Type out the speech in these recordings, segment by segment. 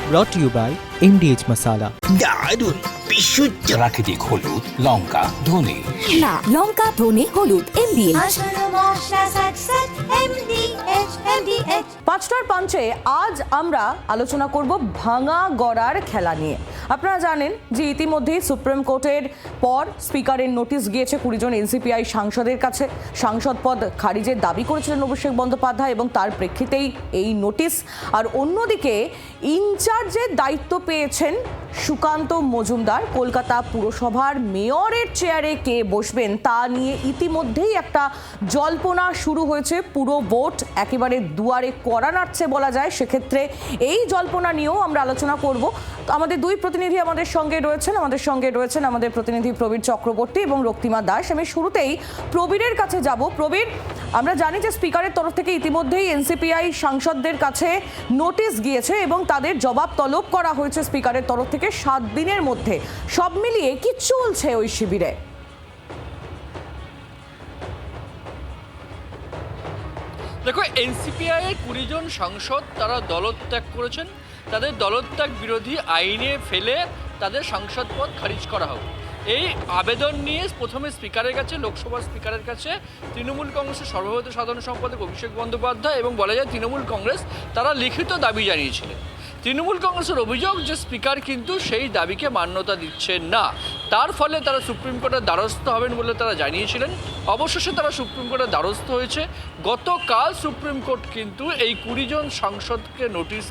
brought to you by MDH Masala. দারুণ বিশুদ্ধ প্রাকৃতিক হলুদ, লঙ্কা, ধনে। না, লঙ্কা, ধনে, হলুদ, MDH। 5টার পাঞ্চে আজ আমরা আলোচনা করব ভাঙা গড়ার খেলা নিয়ে। আপনারা জানেন যে ইতিমধ্যেই সুপ্রিম কোর্টের পর স্পিকারের নোটিশ গিয়েছে 20 জন এনসিপিআই সাংসদের কাছে। সাংসদ পদ খারিজের দাবি করেছিলেন অভিষেক বন্দ্যোপাধ্যায় এবং তার প্রেক্ষিতেই এই নোটিশ। আর অন্যদিকে ইনচার্জের দায়িত্ব পেয়েছেন সুকান্ত মজুমদার। কলকাতা পুরসভার মেয়রের চেয়ারে কে বসবেন তা নিয়ে ইতিমধ্যেই একটা জল্পনা শুরু হয়েছে। পুরো ভোট একেবারে দুয়ারে কড়া নাড়ছে বলা যায়। সেক্ষেত্রে এই জল্পনা নিয়েও আমরা আলোচনা করব। আমাদের দুই প্রতিনিধি আমাদের সঙ্গে রয়েছেন আমাদের প্রতিনিধি প্রবীর চক্রবর্তী এবং রক্তিমা দাস। আমি শুরুতেই প্রবীরের কাছে যাব। প্রবীর, আমরা জানি যে স্পিকারের তরফ থেকে ইতিমধ্যেই এনসিপিআই সাংসদদের কাছে নোটিশ গিয়েছে এবং তাদের জবাব তলব করা হয়েছে স্পিকারের তরফ থেকে 7 দিনের মধ্যে। সব মিলিয়ে কি চলছে ওই শিবিরে? দেখো, এনসিপিআই এর 20 জন সাংসদ তারা দলত্যাগ করেছেন। তাদের দলত্যাগ বিরোধী আইনে ফেলে তাদের সাংসদ পদ খারিজ করা হবে, এই আবেদন নিয়ে প্রথমে স্পিকারের কাছে, লোকসভা স্পিকারের কাছে তৃণমূল কংগ্রেসের সর্বভারতীয় সাধারণ সম্পাদক অভিষেক বন্দ্যোপাধ্যায় এবং বলা যায় তৃণমূল কংগ্রেস তারা লিখিত দাবি জানিয়েছিলেন। তৃণমূল কংগ্রেসের অভিযোগ যে স্পিকার কিন্তু সেই দাবিকে মান্যতা দিচ্ছেন না, তার ফলে তারা সুপ্রিম কোর্টের দ্বারস্থ হবেন বলে তারা জানিয়েছিলেন। অবশেষে তারা সুপ্রিম কোর্টের দ্বারস্থ হয়েছে। গতকাল সুপ্রিম কোর্ট কিন্তু এই 20 জন সাংসদকে নোটিশ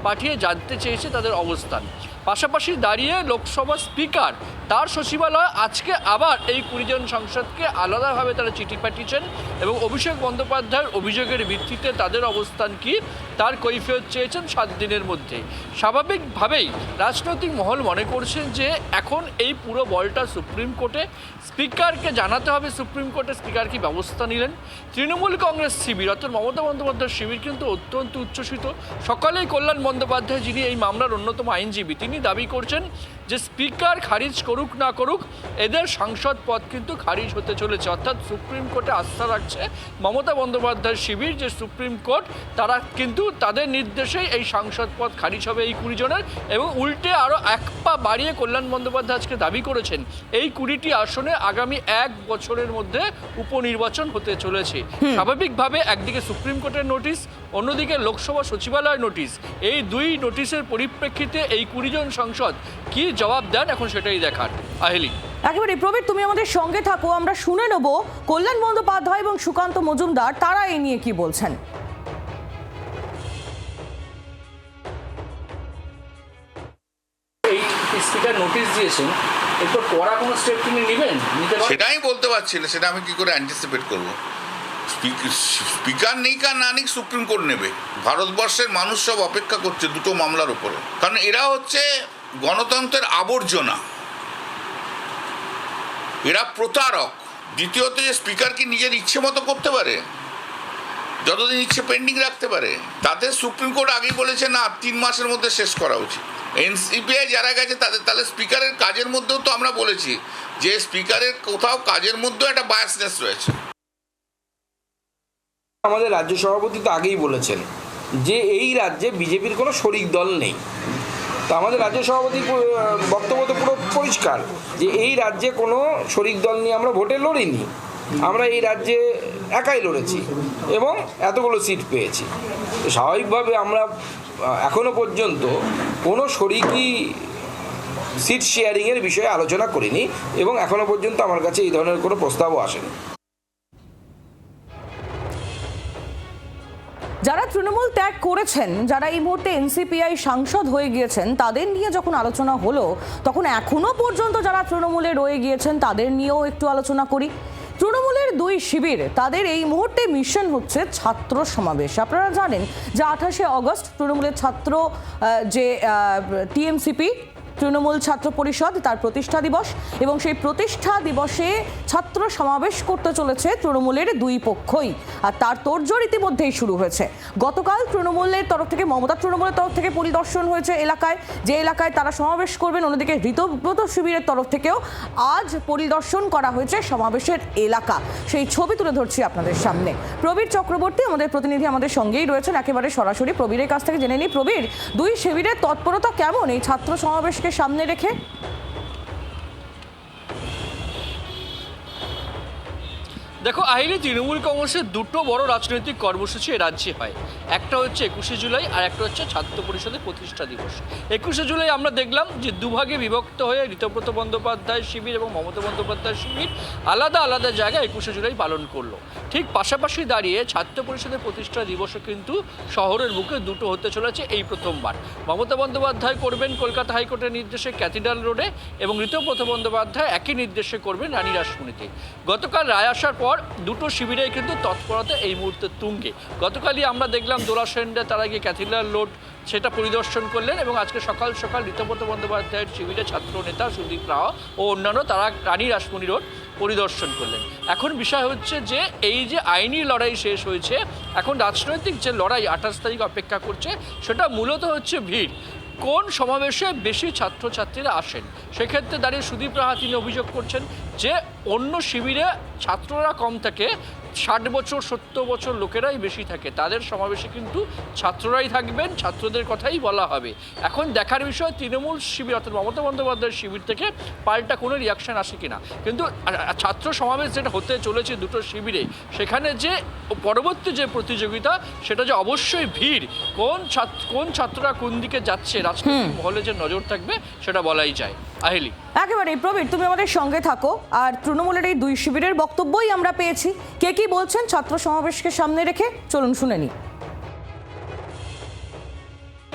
পাঠিয়ে জানতে চেয়েছে তাদের অবস্থান। পাশাপাশি দাঁড়িয়ে লোকসভা স্পিকার তার সচিবালয় আজকে আবার এই 20 জন সাংসদকে আলাদাভাবে তারা চিঠি পাঠিয়েছেন এবং অভিষেক বন্দ্যোপাধ্যায়ের অভিযোগের ভিত্তিতে তাদের অবস্থান কি তার কৈফিয়ত চেয়েছেন 7 দিনের মধ্যে। স্বাভাবিকভাবেই রাজনৈতিক মহল মনে করছেন যে এখন এই পুরো বলটা সুপ্রিম কোর্টে, স্পিকারকে জানাতে হবে সুপ্রিম কোর্টে স্পিকার কি ব্যবস্থা নিলেন। তৃণমূল কংগ্রেস শিবির অর্থাৎ মমতা বন্দ্যোপাধ্যায়ের শিবির কিন্তু অত্যন্ত উচ্ছ্বসিত। সকালেই কল্যাণ বন্দ্যোপাধ্যায়, যিনি এই মামলার অন্যতম আইনজীবী, তিনি দাবি করছেন যে স্পিকার খারিজ করুক না করুক এদের সাংসদ পদ কিন্তু খারিজ হতে চলেছে। অর্থাৎ সুপ্রিম কোর্টে আস্থা রাখছে মমতা বন্দ্যোপাধ্যায়ের শিবির যে সুপ্রিম কোর্ট তারা কিন্তু তাদের নির্দেশেই এই সাংসদ পদ খারিজ হবে এই 20 জনের। এবং উল্টে আরও এক পা বাড়িয়ে কল্যাণ বন্দ্যোপাধ্যায় আজকে দাবি করেছেন এই 20টি আসনে আগামী 1 বছরের মধ্যে উপনির্বাচন হতে চলেছে। স্বাভাবিকভাবে একদিকে সুপ্রিম কোর্টের নোটিশ, অন্যদিকে লোকসভা সচিবালয়ের নোটিশ, এই দুই নোটিশের পরিপ্রেক্ষিতে এই 20 জন সাংসদ কি জবাব দেন এখন সেটাই দেখার। আহেলি, একেবারে প্রবীর, তুমি আমাদের সঙ্গে থাকো, আমরা শুনে নেব কল্যাণ বন্দ্যোপাধ্যায় এবং সুকান্ত মজুমদার তারা এই নিয়ে কি বলছেন। এই স্পিকার নোটিশ দিয়েছেন, এরপর কড়া কোনো স্টেপ তিনি নেবেন? সেটাই বলতে পারছি না, সেটা আমি কি করে অ্যান্টিসিপেট করবো। স্পিকার নেই না নেই, সুপ্রিম কোর্ট নেবে। ভারতবর্ষের মানুষ সব অপেক্ষা করছে দুটো মামলার উপরে, কারণ এরা হচ্ছে গণতন্ত্রের আবর্জনা, এরা প্রতারক। দ্বিতীয়ত, যে স্পিকার কি নিজের ইচ্ছে মতো করতে পারে, যতদিন ইচ্ছে পেন্ডিং রাখতে পারে। তাদের সুপ্রিম কোর্ট আগেই বলেছে না, 3 মাসের মধ্যে শেষ করা উচিত। এনসিপিআই যারা গেছে তাদের, তাহলে স্পিকারের কাজের মধ্যেও তো আমরা বলেছি যে স্পিকারের কোথাও কাজের মধ্যেও একটা বায়াসনেস রয়েছে। আমাদের রাজ্য সভাপতি তো আগেই বলেছেন যে এই রাজ্যে বিজেপির কোনো শরিক দল নেই। তো আমাদের রাজ্য সভাপতির বক্তব্য তো পুরো পরিষ্কার যে এই রাজ্যে কোনো শরিক দল নিয়ে আমরা ভোটে লড়িনি, আমরা এই রাজ্যে একাই লড়েছি এবং এতগুলো সিট পেয়েছি। স্বাভাবিকভাবে আমরা এখনো পর্যন্ত কোনো শরিকি সিট শেয়ারিংয়ের বিষয়ে আলোচনা করিনি এবং এখনো পর্যন্ত আমার কাছে এই ধরনের কোনো প্রস্তাবও আসেনি। যারা তৃণমূল ত্যাগ করেছেন, যারা এই মুহূর্তে এনসিপিআই সাংসদ হয়ে গিয়েছেন, তাদের নিয়ে যখন আলোচনা হলো তখন এখনো পর্যন্ত যারা তৃণমূলে রয়ে গিয়েছেন তাদের নিয়েও একটু আলোচনা করি। তৃণমূলের দুই শিবির, তাদের এই মুহূর্তে মিশন হচ্ছে ছাত্র সমাবেশ। আপনারা জানেন যে 28শে অগস্ট তৃণমূলের ছাত্র যে টিএমসিপি তৃণমূল ছাত্র পরিষদ তার প্রতিষ্ঠা দিবস এবং সেই প্রতিষ্ঠা দিবসে ছাত্র সমাবেশ করতে চলেছে তৃণমূলের দুই পক্ষই, আর তার তোড়জোড় ইতিমধ্যেই শুরু হয়েছে। গতকাল তৃণমূলের তরফ থেকে তৃণমূলের তরফ থেকে পরিদর্শন হয়েছে এলাকায়, যে এলাকায় তারা সমাবেশ করবেন। অন্যদিকে ঋতব্রত শিবিরের তরফ থেকেও আজ পরিদর্শন করা হয়েছে সমাবেশের এলাকা, সেই ছবি তুলে ধরছি আপনাদের সামনে। প্রবীর চক্রবর্তী আমাদের প্রতিনিধি আমাদের সঙ্গেই রয়েছেন, একেবারে সরাসরি প্রবীরের কাছ থেকে জেনে নিই। প্রবীর, দুই শিবিরের তৎপরতা কেমন এই ছাত্র সমাবেশকে সামনে রেখে? দেখো আহিলি, তৃণমূল কংগ্রেসের দুটো বড় রাজনৈতিক কর্মসূচি এ রাজ্যে হয়। একটা হচ্ছে 21শে জুলাই আর একটা হচ্ছে ছাত্র পরিষদের প্রতিষ্ঠা দিবস। 21শে জুলাই আমরা দেখলাম যে দুভাগে বিভক্ত হয়ে ঋতব্রত বন্দ্যোপাধ্যায় শিবির এবং মমতা বন্দ্যোপাধ্যায় শিবির আলাদা আলাদা জায়গায় 21শে জুলাই পালন করলো। ঠিক পাশাপাশি দাঁড়িয়ে ছাত্র পরিষদের প্রতিষ্ঠা দিবসও কিন্তু শহরের বুকে দুটো হতে চলেছে এই প্রথমবার। মমতা বন্দ্যোপাধ্যায় করবেন কলকাতা হাইকোর্টের নির্দেশে ক্যাথিড্রাল রোডে এবং ঋতব্রত বন্দ্যোপাধ্যায় একই নির্দেশে করবেন রানী রাসমণিতে। গতকাল রায় আসার পর দুটো শিবিরে কিন্তু তৎপরতা এই মুহূর্তে তুঙ্গে। গতকালই আমরা দেখলাম দোলা সেন্ডে তারা গিয়ে ক্যাথিড্রাল রোড সেটা পরিদর্শন করলেন এবং আজকে সকাল সকাল ঋতব্রত বন্দ্যোপাধ্যায়ের শিবিরে ছাত্র নেতা সুদীপ রাও ও অন্যান্য তারা রানী রাসমণি রোড পরিদর্শন করলেন। এখন বিষয় হচ্ছে যে এই যে আইনি লড়াই শেষ হয়েছে, এখন রাজনৈতিক যে লড়াই 28 তারিখ অপেক্ষা করছে, সেটা মূলত হচ্ছে ভিড়। কোন সমাবেশে বেশি ছাত্রছাত্রীরা আসেন, সেক্ষেত্রে দাঁড়িয়ে সুদীপ রাহা তিনি অভিযোগ করছেন যে অন্য শিবিরে ছাত্ররা কম থাকে, 60 বছর 70 বছর লোকেরাই বেশি থাকে, তাদের সমাবেশে কিন্তু ছাত্ররাই থাকবেন, ছাত্রদের কথাই বলা হবে। এখন দেখার বিষয় তৃণমূল শিবির অর্থাৎ মমতা বন্দ্যোপাধ্যায়ের শিবির থেকে পাল্টা কোনো রিয়াকশন আসে কিনা। কিন্তু ছাত্র সমাবেশ যেটা হতে চলেছে দুটো শিবিরে, সেখানে যে পরবর্তী যে প্রতিযোগিতা, সেটা যে অবশ্যই ভিড়, কোন ছাত্ররা কোন দিকে যাচ্ছে, রাজনৈতিক মহলে যে নজর থাকবে সেটা বলাই যায়। আহিলি, একেবারে প্রবীর, তুমি আমাদের সঙ্গে থাকো। আর তৃণমূলের এই দুই শিবিরের বক্তব্যই আমরা পেয়েছি, কে কি বলছেন ছাত্র সমাবেশকে সামনে রেখে, চলুন শুনে নি।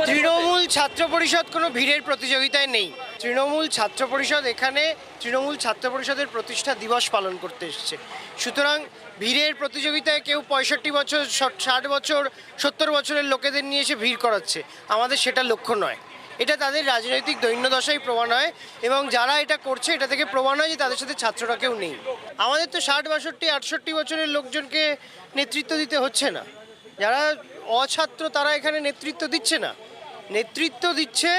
তৃণমূল ছাত্র পরিষদ কোনো ভিড়ের প্রতিযোগিতায় নেই। তৃণমূল ছাত্র পরিষদ এখানে তৃণমূল ছাত্র পরিষদের প্রতিষ্ঠা দিবস পালন করতে এসেছে। সুতরাং ভিড়ের প্রতিযোগিতায় কেউ 65 বছর 60 বছর 70 বছরের লোকেদের নিয়ে এসে ভিড় করাচ্ছে, আমাদের সেটা লক্ষ্য নয়। এটা তাদের রাজনৈতিক দৈন্যদশাই প্রমাণ হয় এবং যারা এটা করছে এটা থেকে প্রমাণ হয় যে তাদের সাথে ছাত্ররা কেউ নেই। আমাদের তো 60 62 68 বছরের লোকজনকে নেতৃত্ব দিতে হচ্ছে না, যারা অছাত্র তারা এখানে নেতৃত্ব দিচ্ছে না, নেতৃত্ব দিচ্ছে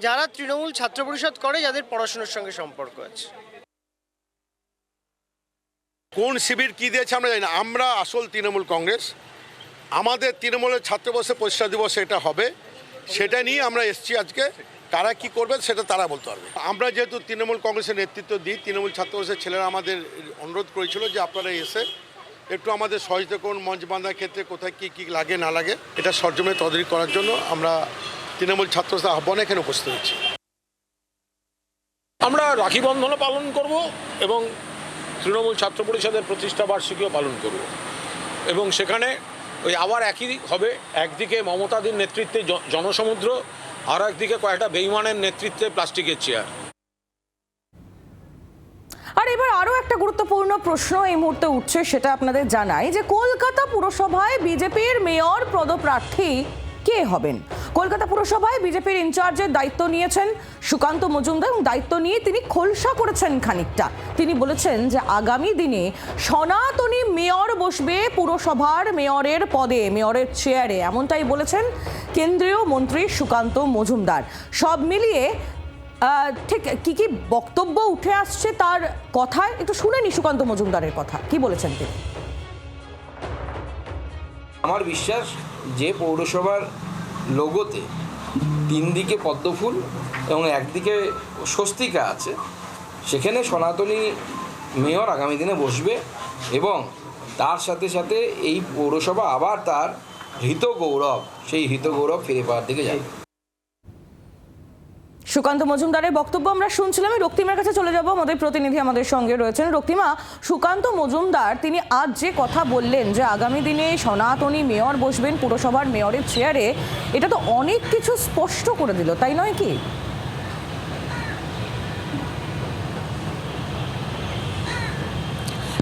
যারা তৃণমূল ছাত্র পরিষদ করে, যাদের পড়াশোনার সঙ্গে সম্পর্ক আছে। কোন শিবির কী দিয়েছে আমরা জানি না। আমরা আসল তৃণমূল কংগ্রেস, আমাদের তৃণমূলের ছাত্র বর্ষের প্রতিষ্ঠা দিবস এটা হবে, সেটা নিয়ে আমরা এসেছি আজকে। কারা কি করবে সেটা তারা বলতে পারবে। আমরা যেহেতু তৃণমূল কংগ্রেসের নেতৃত্ব দিই, তৃণমূল ছাত্র বর্ষের ছেলেরা আমাদের অনুরোধ করেছিল যে আপনারা এসে একটু আমাদের সহযোগিতা করুন, মঞ্চ বাঁধার ক্ষেত্রে কোথায় কী কী লাগে না লাগে এটা সরজমে তদারকি করার জন্য আমরা তৃণমূল ছাত্র আহ্বানে এখানে উপস্থিত হচ্ছি। আমরা রাখি বন্ধনও পালন করব এবং তৃণমূল ছাত্র পরিষদের প্রতিষ্ঠা বার্ষিকীও পালন করব এবং সেখানে ওই আবার একই হবে, একদিকে মমতাদির নেতৃত্বে জনসমুদ্র, আর একদিকে কয়েকটা বেইমানের নেতৃত্বে প্লাস্টিকের চেয়ার। আর এবার আরও একটা গুরুত্বপূর্ণ প্রশ্ন এই মুহূর্তে উঠছে, সেটা আপনাদের জানাই যে কলকাতা পুরসভায় বিজেপির মেয়র পদপ্রার্থী কে হবেন। কলকাতা পুরসভায় বিজেপির ইনচার্জের দায়িত্ব নিয়েছেন সুকান্ত মজুমদার এবং দায়িত্ব নিয়ে তিনি খোলসা করেছেন খানিকটা। তিনি বলেছেন যে আগামী দিনে সনাতনী মেয়র বসবে পুরসভার মেয়রের পদে, মেয়রের চেয়ারে, এমনটাই বলেছেন কেন্দ্রীয় মন্ত্রী সুকান্ত মজুমদার। সব মিলিয়ে ঠিক কি কি বক্তব্য উঠে আসছে তার কথায় একটু শুনে নি সুকান্ত মজুমদারের কথা, কি বলেছেন তিনি। আমার বিশ্বাস যে পৌরসভার লোগোতে 3 দিকে পদ্মফুল এবং একদিকে স্বস্তিকা আছে, সেখানে সনাতনী মেয়র আগামী দিনে বসবে এবং তার সাথে সাথে এই পৌরসভা আবার তার হৃতগৌরব, সেই হৃতগৌরব ফিরে পাওয়ার দিকে যাবে। সুকান্ত মজুমদারের বক্তব্য আমরা শুনছিলাম। রক্তিমার কাছে চলে যাব, আমাদের প্রতিনিধি আমাদের সঙ্গে রয়েছেন। রক্তিমা, সুকান্ত মজুমদার তিনি আজ যে কথা বললেন যে আগামী দিনে সনাতনী মেয়র বসবেন পুরসভার মেয়রের চেয়ারে, এটা তো অনেক কিছু স্পষ্ট করে দিল, তাই নয় কি?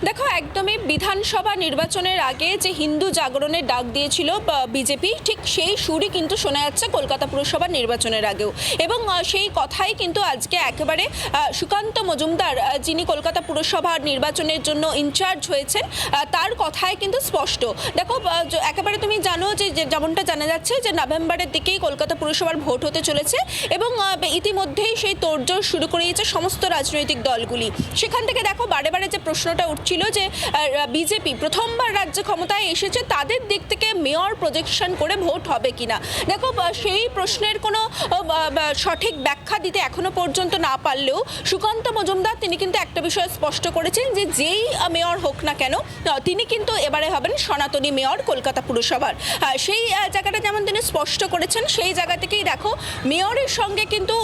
দেখো, একদমই বিধানসভা নির্বাচনের আগে যে হিন্দু জাগরণের ডাক দিয়েছিল বিজেপি, ঠিক সেই সুরই কিন্তু শোনা যাচ্ছে কলকাতা পুরসভার নির্বাচনের আগেও। এবং সেই কথাই কিন্তু আজকে একেবারে সুকান্ত মজুমদার, যিনি কলকাতা পুরসভার নির্বাচনের জন্য ইনচার্জ হয়েছেন, তার কথাই কিন্তু স্পষ্ট। দেখো, একেবারে তুমি জানো যে যেমনটা জানা যাচ্ছে যে নভেম্বরের দিকেই কলকাতা পুরসভার ভোট হতে চলেছে এবং ইতিমধ্যেই সেই তোড়জোড় শুরু করে দিয়েছে সমস্ত রাজনৈতিক দলগুলি। সেখান থেকে দেখো বারে বারে যে প্রশ্নটা উঠছিল যে বিজেপি প্রথমবার রাজ্যে ক্ষমতায় এসেছে, তাদের দিক থেকে মেয়র প্রজেকশন করে ভোট হবে কিনা। দেখো, সেই প্রশ্নের কোনো সঠিক ব্যাখ্যা দিতে এখনো পর্যন্ত না পারলেও সুকান্ত মজুমদার তিনি কিন্তু একটা বিষয় স্পষ্ট করেছেন যে যেই মেয়র হোক না কেন তিনি কিন্তু এবারে হবেন সনাতনী মেয়র কলকাতা পুরসভার। সেই জায়গাটা যেমন তিনি স্পষ্ট করেছেন, সেই জায়গা থেকেই দেখো মেয়রের সঙ্গে কিন্তু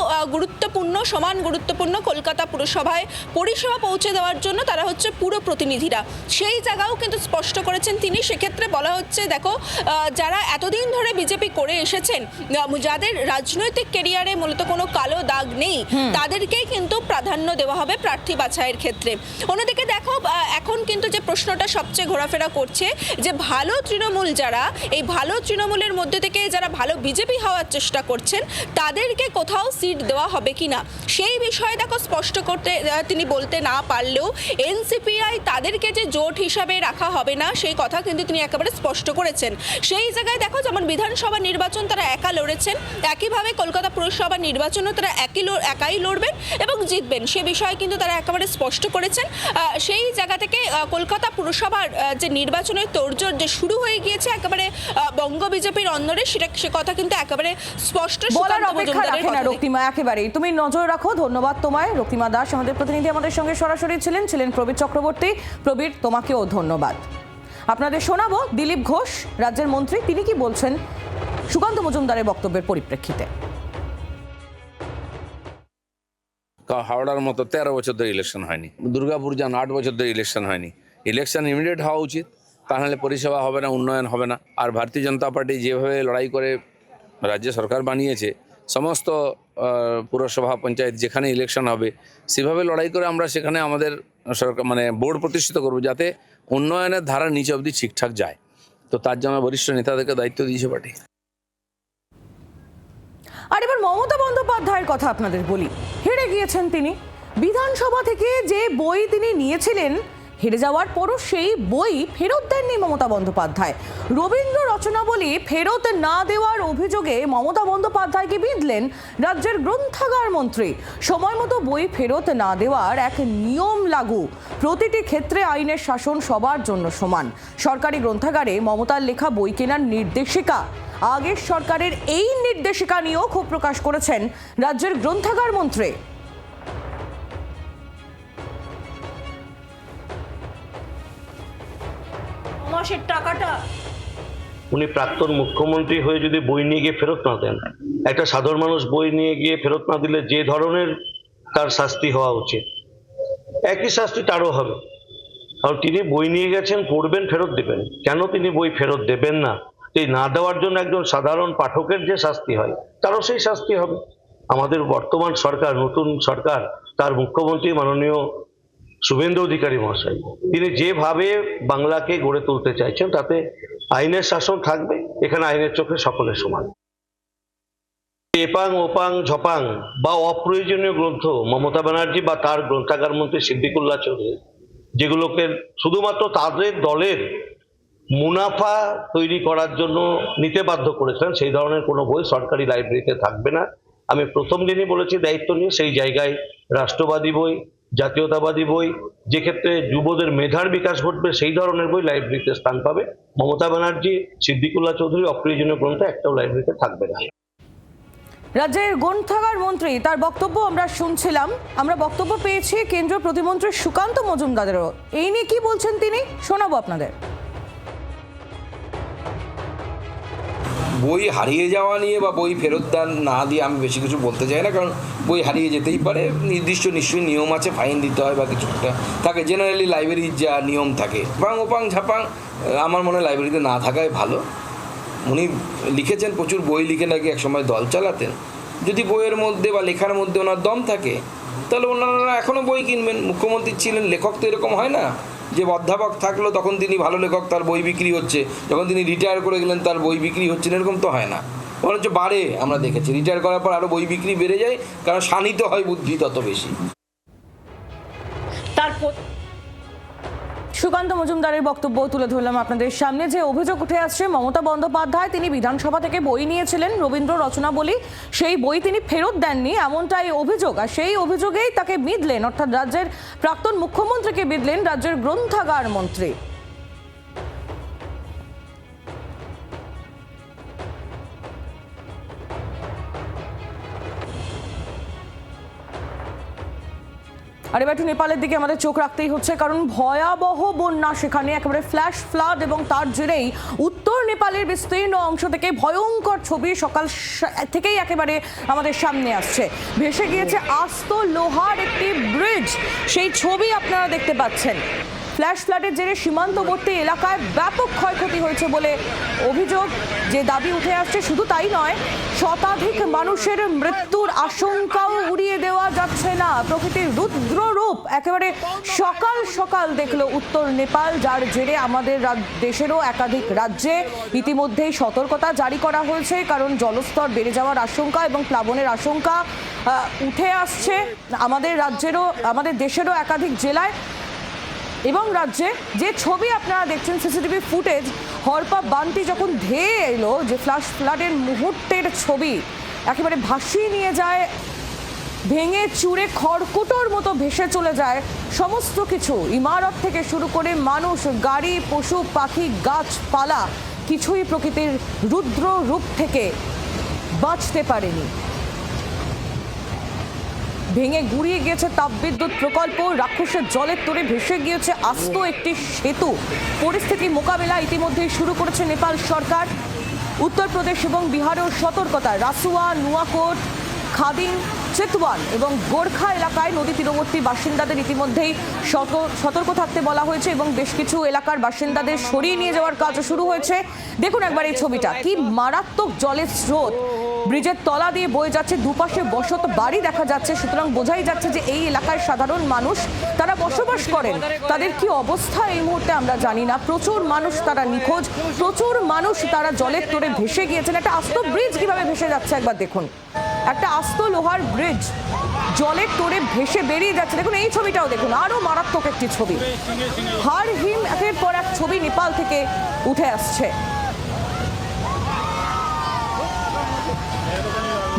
সমান গুরুত্বপূর্ণ কলকাতা পুরসভায় পরিষেবা পৌঁছে দেওয়ার জন্য তারা হচ্ছে পুরো প্রতিনিধিরা। সেই জায়গাও কিন্তু স্পষ্ট করেছেন তিনি। সেক্ষেত্রে বলা হচ্ছে দেখো, যারা এতদিন ধরে বিজেপি করে এসেছেন, যাদের রাজনৈতিক ক্যারিয়ারে মূলত কোনো কালো দাগ নেই, তাদেরকেই কিন্তু প্রাধান্য দেওয়া হবে প্রার্থী বাছাইয়ের ক্ষেত্রে। অন্যদিকে দেখো, এখন কিন্তু যে প্রশ্নটা সবচেয়ে ঘোরাফেরা করছে যে ভালো তৃণমূল যারা, এই ভালো তৃণমূলের মধ্যে থেকে যারা ভালো বিজেপি হওয়ার চেষ্টা করছেন, তাদেরকে কোথাও সিট দেওয়া হবে কিনা সেই বিষয়ে দেখো স্পষ্ট করতে তিনি বলতে না পারলেও এনসিপিআই তাদেরকে যে জোট হিসাবে রাখা হবে না সেই কথা কিন্তু তিনি একেবারে স্পষ্ট করেছেন। সেই জায়গায় দেখো, যেমন বিধানসভা নির্বাচন তারা একা লড়েছেন, একইভাবে কলকাতা পুরসভা নির্বাচনও তারা একাই লড়বেন এবং জিতবেন, সে বিষয়ে কিন্তু তারা একেবারে স্পষ্ট করেছেন। সেই জায়গা থেকে কলকাতা পুরসভার যে নির্বাচনের তোড়জোড় যে শুরু হয়ে গিয়েছে একেবারে বঙ্গ বিজেপির অন্দরে, সে কথা কিন্তু একেবারে স্পষ্ট। বলার অপেক্ষা রাখে না রক্তিমা, একেবারেই তুমি নজর রাখো। ধন্যবাদ তোমায়। রক্তিমা দাস আমাদের প্রতিনিধি, আমাদের সঙ্গে সরাসরি ছিলেন প্রবীর চক্রবর্তী। প্রবীর, তোমাকেও ধন্যবাদ। আপনাদের শোনাবো দিলীপ ঘোষ, রাজ্যের মন্ত্রী, তিনি কি বলছেন সুকান্ত মজুমদারের বক্তব্যের পরিপ্রেক্ষিতে। হাওড়ার মতো 13 বছর ধরে ইলেকশন হয়নি, দুর্গাপুর যান 8 বছর ধরে ইলেকশন হয়নি। ইলেকশন ইমিডিয়েট হওয়া উচিত, তাহলে পরিষেবা হবে না, উন্নয়ন হবে না। আর ভারতীয় জনতা পার্টি যেভাবে লড়াই করে রাজ্য সরকার বানিয়েছে, সমস্ত পুরসভা পঞ্চায়েত যেখানে ইলেকশন হবে সেভাবে লড়াই করে আমরা সেখানে আমাদের সরকার বোর্ড প্রতিষ্ঠিত করব, যাতে উন্নয়নের ধারা নিচে অবধি ঠিকঠাক যায়। তো তার জন্য বরিষ্ঠ নেতাদেরকে দায়িত্ব দিয়েছে পার্টি। আর এবার মমতা বন্দ্যোপাধ্যায়ের কথা আপনাদের বলি। হেরে গিয়েছেন তিনি। বিধানসভা থেকে যে বই তিনি নিয়েছিলেন, হেরে যাওয়ার পরও সেই বই ফেরত দেননি মমতা বন্দ্যোপাধ্যায়। রবীন্দ্র রচনাবলী ফেরত না দেওয়ার অভিযোগে মমতা বন্দ্যোপাধ্যায়কে বিঁধলেন রাজ্যের গ্রন্থাগার মন্ত্রী। সময় মতো বই ফেরত না দেওয়ার এক নিয়ম লাগু, প্রতিটি ক্ষেত্রে আইনের শাসন সবার জন্য সমান। সরকারি গ্রন্থাগারে মমতার লেখা বই কেনার নির্দেশিকা, আগের সরকারের এই নির্দেশিকা নিয়েও ক্ষোভ প্রকাশ করেছেন রাজ্যের গ্রন্থাগার মন্ত্রী। মাসের টাকাটা উনি প্রাক্তন মুখ্যমন্ত্রী হয়ে যদি বই নিয়ে গিয়ে ফেরত না দেন, একটা সাধারণ মানুষ বই নিয়ে গিয়ে ফেরত না দিলে যে ধরনের তার শাস্তি হওয়া উচিত, একই শাস্তি তারও হবে। কারণ তিনি বই নিয়ে গেছেন, পড়বেন, ফেরত দেবেন। কেন তিনি বই ফেরত দেবেন না? এই না দেওয়ার জন্য একজন সাধারণ পাঠকের যে শাস্তি হয়, তারও সেই শাস্তি হবে। আমাদের বর্তমান সরকার, নতুন সরকার, তার মুখ্যমন্ত্রী মাননীয় শুভেন্দু অধিকারী মহাশয়, তিনি যেভাবে বাংলাকে গড়ে তুলতে চাইছেন, তাতে আইনের শাসন থাকবে। এখানে আইনের চোখে সকলের সমান। এপাং ওপাং ঝপাং বা অপ্রয়োজনীয় গ্রন্থ মমতা ব্যানার্জি বা তার গ্রন্থাগার মন্ত্রী সিদ্দিকুল্লাহ চৌধুরী, যেগুলোকে শুধুমাত্র তাদের দলের মুনাফা তৈরি করার জন্য নিতে বাধ্য করেছেন, সেই ধরনের কোনো বই সরকারি লাইব্রেরিতে থাকবে না। আমি প্রথম দিনই বলেছি দায়িত্ব নিয়ে, সেই জায়গায় রাষ্ট্রবাদী বই, জাতীয়তাবাদী বই, যে ক্ষেত্রে যুবদের মেধার বিকাশ ঘটবে, সেই ধরনের বই লাইব্রেরিতে স্থান পাবে। মমতা ব্যানার্জি, সিদ্দিকুল্লাহ চৌধুরী অপ্রয়োজনীয় গ্রন্থ একটাও লাইব্রেরিতে থাকবে না। রাজ্যের গ্রন্থাগার মন্ত্রী, তার বক্তব্য আমরা শুনছিলাম। আমরা বক্তব্য পেয়েছি কেন্দ্রীয় প্রতিমন্ত্রী সুকান্ত মজুমদারেরও। এই নিয়ে কি বলছেন তিনি, শোনাবো আপনাদের। বই হারিয়ে যাওয়া নিয়ে বা বই ফেরত দান না দিয়ে আমি বেশি কিছু বলতে চাই না, কারণ বই হারিয়ে যেতেই পারে, নির্দিষ্ট নিশ্চয়ই নিয়ম আছে, ফাইন দিতে হয় বা কিছু একটা থাকে, জেনারেলি লাইব্রেরির যা নিয়ম থাকে। পাং ওপাং ঝাপাং আমার মনে হয় লাইব্রেরিতে না থাকাই ভালো। উনি লিখেছেন, প্রচুর বই লিখে নাকি একসময় দল চালাতেন। যদি বইয়ের মধ্যে বা লেখার মধ্যে ওনার দম থাকে, তাহলে ওনারা এখনও বই কিনবেন। মুখ্যমন্ত্রী ছিলেন, লেখক তো এরকম হয় না যে অধ্যাপক থাকলো তখন তিনি ভালো লেখক, তার বই বিক্রি হচ্ছে, যখন তিনি রিটায়ার করে গেলেন তার বই বিক্রি হচ্ছে না, এরকম তো হয় না। মনে হচ্ছে বাড়ে, আমরা দেখেছি রিটায়ার করার পর আরও বই বিক্রি বেড়ে যায়, কারণ শানিত হয় বুদ্ধি তত বেশি। তারপর সুকান্ত মজুমদারের বক্তব্য তুলে ধরলাম আপনাদের সামনে। যে অভিযোগ উঠে আসছে, মমতা বন্দ্যোপাধ্যায় তিনি বিধানসভা থেকে বই নিয়েছিলেন রবীন্দ্র রচনাবলী, সেই বই তিনি ফেরত দেননি, এমনটাই অভিযোগ। আর সেই অভিযোগেই তাকে বিঁধলেন, অর্থাৎ রাজ্যের প্রাক্তন মুখ্যমন্ত্রীকে বিঁধলেন রাজ্যের গ্রন্থাগার মন্ত্রী। আর এবার একটু নেপালের দিকে আমাদের চোখ রাখতেই হচ্ছে, কারণ ভয়াবহ বন্যা সেখানে, একেবারে ফ্ল্যাশ ফ্লাড, এবং তার জেরেই উত্তর নেপালের বিস্তীর্ণ অংশ থেকে ভয়ঙ্কর ছবি সকাল থেকেই একেবারে আমাদের সামনে আসছে। ভেসে গিয়েছে আস্ত লোহার একটি ব্রিজ, সেই ছবি আপনারা দেখতে পাচ্ছেন। ফ্ল্যাশ ফ্লাডের জেরে সীমান্তবর্তী এলাকায় ব্যাপক ক্ষয়ক্ষতি হয়েছে বলে অভিযোগ, যে দাবি উঠে আসছে। শুধু তাই নয়, শতাধিক মানুষের মৃত্যুর আশঙ্কাও উড়িয়ে দেওয়া যাচ্ছে না। প্রকৃতির রুদ্র রূপ একেবারে সকাল সকাল দেখলো উত্তর নেপাল, যার জেরে আমাদের দেশেরও একাধিক রাজ্যে ইতিমধ্যেই সতর্কতা জারি করা হয়েছে, কারণ জলস্তর বেড়ে যাওয়ার আশঙ্কা এবং প্লাবনের আশঙ্কা উঠে আসছে আমাদের রাজ্যেরও, আমাদের দেশেরও একাধিক জেলায় এবং রাজ্যে। যে ছবি আপনারা দেখছেন সিসিটিভি ফুটেজ, হরপা বানটি যখন ধেয়ে এলো, যে ফ্ল্যাশ ফ্লাডের মুহূর্তের ছবি একেবারে ভাসিয়ে নিয়ে যায়, ভেঙে চুরে খড়কুটোর মতো ভেসে চলে যায় সমস্ত কিছু, ইমারত থেকে শুরু করে মানুষ, গাড়ি, পশু পাখি, গাছপালা, কিছুই প্রকৃতির রুদ্র রূপ থেকে বাঁচতে পারেনি। ভেঙে গুড়িয়ে গিয়েছে তাপবিদ্যুৎ প্রকল্প, রাক্ষসের জলের তোড়ে ভেসে গিয়েছে আস্ত একটি সেতু। পরিস্থিতি মোকাবেলা ইতিমধ্যেই শুরু করেছে নেপাল সরকার। উত্তরপ্রদেশ এবং বিহারেও সতর্কতা। রাসুয়া, নুয়াকোট, খাদিং, চিতওয়ান এবং গোর্খা এলাকায় নদী তীরবর্তী বাসিন্দাদের ইতিমধ্যেই সতর্ক থাকতে বলা হয়েছে এবং বেশ কিছু এলাকার বাসিন্দাদের সরিয়ে নিয়ে যাওয়ার কাজ শুরু হয়েছে। দেখুন একবার এই ছবিটা, কি মারাত্মক জলের স্রোত, ব্রিজের তলা দিয়ে বয়ে যাচ্ছে, দুপাশে বসত বাড়ি দেখা যাচ্ছে। সুতরাং বোঝাই যাচ্ছে যে এই এলাকায় সাধারণ মানুষ তারা বসবাস করেন, তাদের কি অবস্থা এই মুহূর্তে আমরা জানি না। প্রচুর মানুষ তারা নিখোঁজ, প্রচুর মানুষ তারা জলের তোড়ে ভেসে গিয়েছেন। একটা আস্ত ব্রিজ কিভাবে ভেসে যাচ্ছে একবার দেখুন, একটা আস্ত লোহার ব্রিজ জলের তোড়ে ভেসে বেরিয়ে যাচ্ছে। দেখুন এই ছবিটাও দেখুন, আরো মারাত্মক একটি ছবি। হাড় হিম একের পর এক ছবি নেপাল থেকে উঠে আসছে।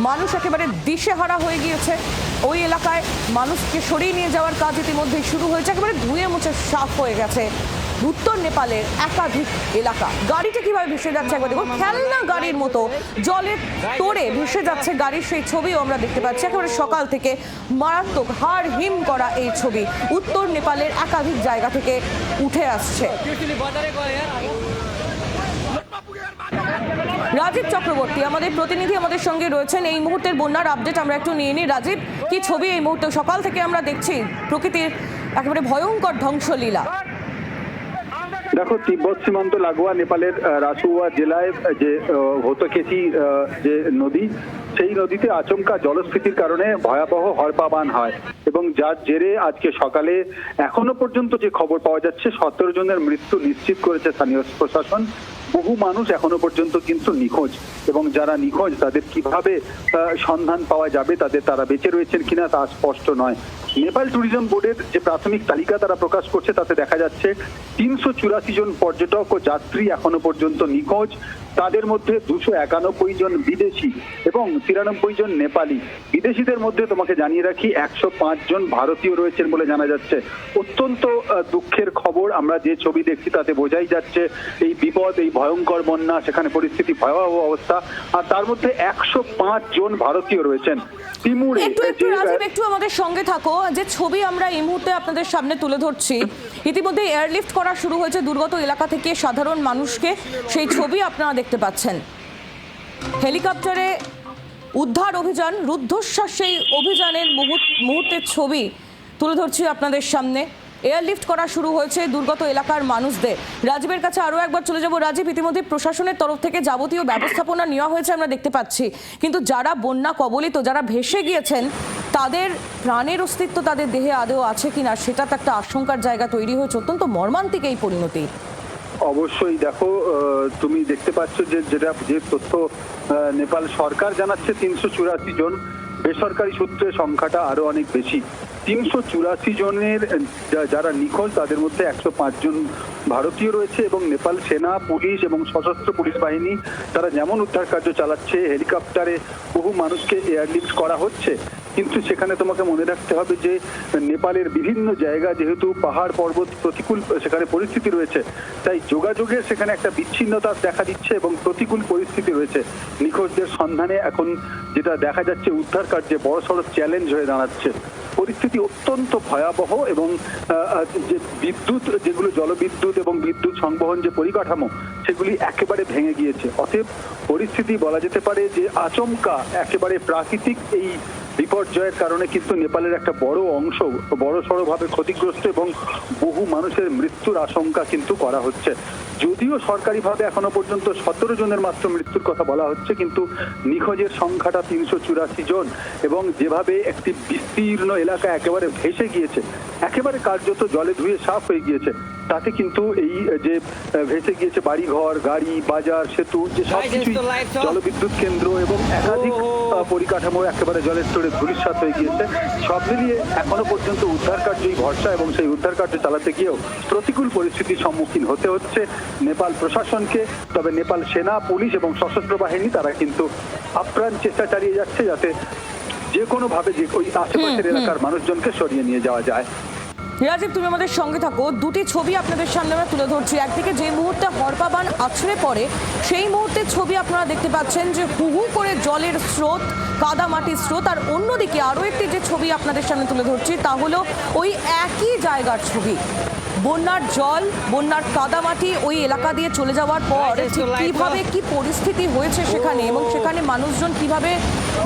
মানুষ একেবারে দিশেহারা হয়ে গিয়েছে। ওই এলাকায় মানুষকে সরিয়ে নিয়ে যাওয়ার কাজ ইতিমধ্যেই শুরু হয়েছে, একেবারে ধুয়ে মুছে সাফ হয়ে গেছে উত্তর নেপালের একাধিক এলাকা। গাড়িটা কিভাবে ভেসে যাচ্ছে একবার দেখুন, খেলনা গাড়ির মতো জলের তোড়ে ভেসে যাচ্ছে গাড়ির সেই ছবিও আমরা দেখতে পাচ্ছি। একেবারে সকাল থেকে মারাত্মক হাড় হিম করা এই ছবি উত্তর নেপালের একাধিক জায়গা থেকে উঠে আসছে। রাজীব চক্রবর্তী আমাদের প্রতিনিধি আমাদের সঙ্গে রয়েছেন। এই মুহূর্তের বন্যার আপডেট আমরা একটু নিয়ে নিই। রাজীব, কি ছবি এই মুহূর্তে? সকাল থেকে আমরা দেখছি প্রকৃতির একেবারে ভয়ঙ্কর ধ্বংসলীলা। দেখো, তিব্বত সীমান্ত লাগোয়া নেপালের রাসুয়া জেলায় যে হোতকেচি যে নদী, সেই নদীতে আচমকা জলস্ফীতির কারণে ভয়াবহ হরপা বান হয় এবং যার জেরে আজকে সকালে এখনো পর্যন্ত যে খবর পাওয়া যাচ্ছে 17 জনের মৃত্যু নিশ্চিত করেছে স্থানীয় প্রশাসন। বহু মানুষ এখনো পর্যন্ত কিন্তু নিখোঁজ এবং যারা নিখোঁজ তাদের কিভাবে সন্ধান পাওয়া যাবে, তারা বেঁচে রয়েছেন কিনা তা স্পষ্ট নয়। নেপাল ট্যুরিজম বোর্ডের যে প্রাথমিক তালিকা তারা প্রকাশ করছে তাতে দেখা যাচ্ছে 384 জন পর্যটক ও যাত্রী এখনো পর্যন্ত নিখোঁজ। তাদের মধ্যে 291 জন বিদেশি এবং 93 জন নেপালি। বিদেশিদের মধ্যে তোমাকে জানিয়ে রাখি 105 জন ভারতীয় রয়েছেন বলে জানা যাচ্ছে। অত্যন্ত দুঃখের খবর। আমরা যে ছবি দেখছি তাতে বোঝাই যাচ্ছে এই বিপদ, এই ভয়ঙ্কর বন্যা, সেখানে পরিস্থিতি ভয়াবহ অবস্থা। আর তার মধ্যে 105 জন ভারতীয় রয়েছেন। একটু আমাদের সঙ্গে থাকো। যে ছবি আমরা এই মুহূর্তে আপনাদের সামনে তুলে ধরছি, ইতিমধ্যে এয়ারলিফট করা শুরু হয়েছে দুর্গত এলাকা থেকে সাধারণ মানুষকে, সেই ছবি আপনারা দেখতে পাচ্ছেন। হেলিকপ্টারে উদ্ধার অভিযান, রুদ্ধশ্বাস সেই অভিযানের মুহূর্তের ছবি তুলে ধরছি আপনাদের সামনে। এয়ারলিফট করা শুরু হয়েছে দুর্গত এলাকার মানুষদের। রাজীবের কাছে আরও একবার চলে যাব। রাজীব, ইতিমধ্যে প্রশাসনের তরফ থেকে যাবতীয় ব্যবস্থাপনা নেওয়া হয়েছে আমরা দেখতে পাচ্ছি, কিন্তু যারা বন্যা কবলিত, যারা ভেসে গিয়েছেন, তাদের প্রাণের অস্তিত্ব তাদের দেহে আদৌ আছে কিনা সেটা তো একটা আশঙ্কার জায়গা তৈরি হয়েছে। অত্যন্ত মর্মান্তিক এই পরিণতি। অবশ্যই দেখো, তুমি দেখতে পাচ্ছ যে তথ্য নেপাল সরকার জানাচ্ছে 384 জন, বেসরকারি সূত্রে সংখ্যাটা আরো অনেক বেশি। 384 জনের যারা নিখোঁজ, তাদের মধ্যে 105 জন ভারতীয় রয়েছে এবং নেপাল সেনা, পুলিশ এবং সশস্ত্র পুলিশ বাহিনী তারা যেমন উদ্ধার কার্য চালাচ্ছে, হেলিকপ্টারে বহু মানুষকে এয়ারলিফট করা হচ্ছে, কিন্তু সেখানে তোমাকে মনে রাখতে হবে যে নেপালের বিভিন্ন জায়গা যেহেতু পাহাড় পর্বত প্রতিকূল সেখানে পরিস্থিতি রয়েছে, তাই যোগাযোগের সেখানে একটা বিচ্ছিন্নতা দেখা দিচ্ছে এবং প্রতিকূল পরিস্থিতি রয়েছে। নিখোঁজদের সন্ধানে এখন যেটা দেখা যাচ্ছে উদ্ধার কার্যে বড়সড় চ্যালেঞ্জ হয়ে দাঁড়াচ্ছে। পরিস্থিতি অত্যন্ত ভয়াবহ এবং যে বিদ্যুৎ, যেগুলো জলবিদ্যুৎ এবং বিদ্যুৎ সংবহন যে পরিকাঠামো, সেগুলি একেবারে ভেঙে গিয়েছে। অতএব পরিস্থিতি বলা যেতে পারে যে আচমকা একেবারে প্রাকৃতিক এই বিপর্যয়ের কারণে কিন্তু নেপালের একটা বড় অংশ বড়সড়ভাবে ক্ষতিগ্রস্ত এবং বহু মানুষের মৃত্যুর আশঙ্কা কিন্তু করা হচ্ছে। যদিও সরকারিভাবে এখনো পর্যন্ত 17 জনের মাত্র মৃত্যুর কথা বলা হচ্ছে, কিন্তু নিখোঁজের সংখ্যাটা 384 জন এবং যেভাবে একটি বিস্তীর্ণ এলাকা একেবারে ভেসে গিয়েছে, একেবারে কার্যত জলে ধুয়ে সাফ হয়ে গিয়েছে, তাতে কিন্তু এই যে ভেসে গিয়েছে বাড়িঘর, গাড়ি, বাজার, সেতু, যে সবকিছুই জলবিদ্যুৎ কেন্দ্র এবং একাধিক পরিকাঠামো একেবারে জলের স্তরে ধূলিসাৎ হয়ে গিয়েছে। সব মিলিয়ে এখনো পর্যন্ত উদ্ধার কার্যই ভরসা এবং সেই উদ্ধার কার্য চালাতে গিয়েও প্রতিকূল পরিস্থিতির সম্মুখীন হতে হচ্ছে নেপাল প্রশাসনকে। তবে নেপাল সেনা, পুলিশ এবং সশস্ত্র বাহিনী তারা কিন্তু আপ্রাণ চেষ্টা চালিয়ে যাচ্ছে যাতে যে কোনো ভাবে যে ওই আশেপাশের এলাকার মানুষজনকে সরিয়ে নিয়ে যাওয়া যায়। রাজীব, তুমি আমাদের সঙ্গে থাকো। দুটি ছবি আপনাদের সামনে আমরা তুলে ধরছি। একদিকে যে মুহূর্তে হরপাবান আছড়ে পড়ে, সেই মুহূর্তের ছবি আপনারা দেখতে পাচ্ছেন যে হু হু করে জলের স্রোত, কাদা মাটির স্রোত। আর অন্যদিকে আরও একটি যে ছবি আপনাদের সামনে তুলে ধরছি, তা হলো ওই একই জায়গার ছবি। বন্যার জল, বন্যার কাদামাটি ওই এলাকা দিয়ে চলে যাওয়ার পর ঠিক কিভাবে কি পরিস্থিতি হয়েছে সেখানে এবং সেখানে মানুষজন কিভাবে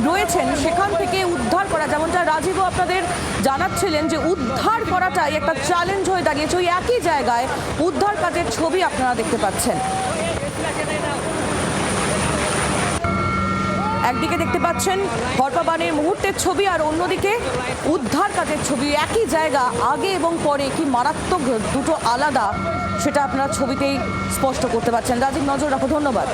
রয়েছেন, সেখান থেকে উদ্ধার করা, যেমনটা রাজীবও আপনাদের জানাচ্ছিলেন যে উদ্ধার করাটাই একটা চ্যালেঞ্জ হয়ে দাঁড়িয়েছে। ওই একই জায়গায় উদ্ধার কাজের ছবি আপনারা দেখতে পাচ্ছেন। একদিকে দেখতে পাচ্ছেন হরপাবানের মুহূর্তের ছবি আর অন্যদিকে উদ্ধার কাজের ছবি। একই জায়গা, আগে এবং পরে কি মারাত্মক দুটো আলাদা, সেটা আপনারা ছবিতেই স্পষ্ট করতে পারছেন। রাজীব, নজর রাখো। ধন্যবাদ।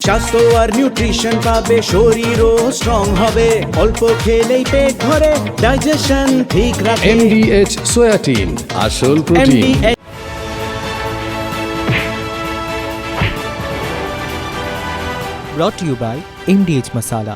স্বাস্থ্য আর নিউট্রিশন পাবে, শরীরও স্ট্রং হবে, অল্প খেলেই পেট ভরে, ডাইজেশন ঠিক রাখে। MDH সোয়াটিন, আসল protein. brought to you by MDH Masala।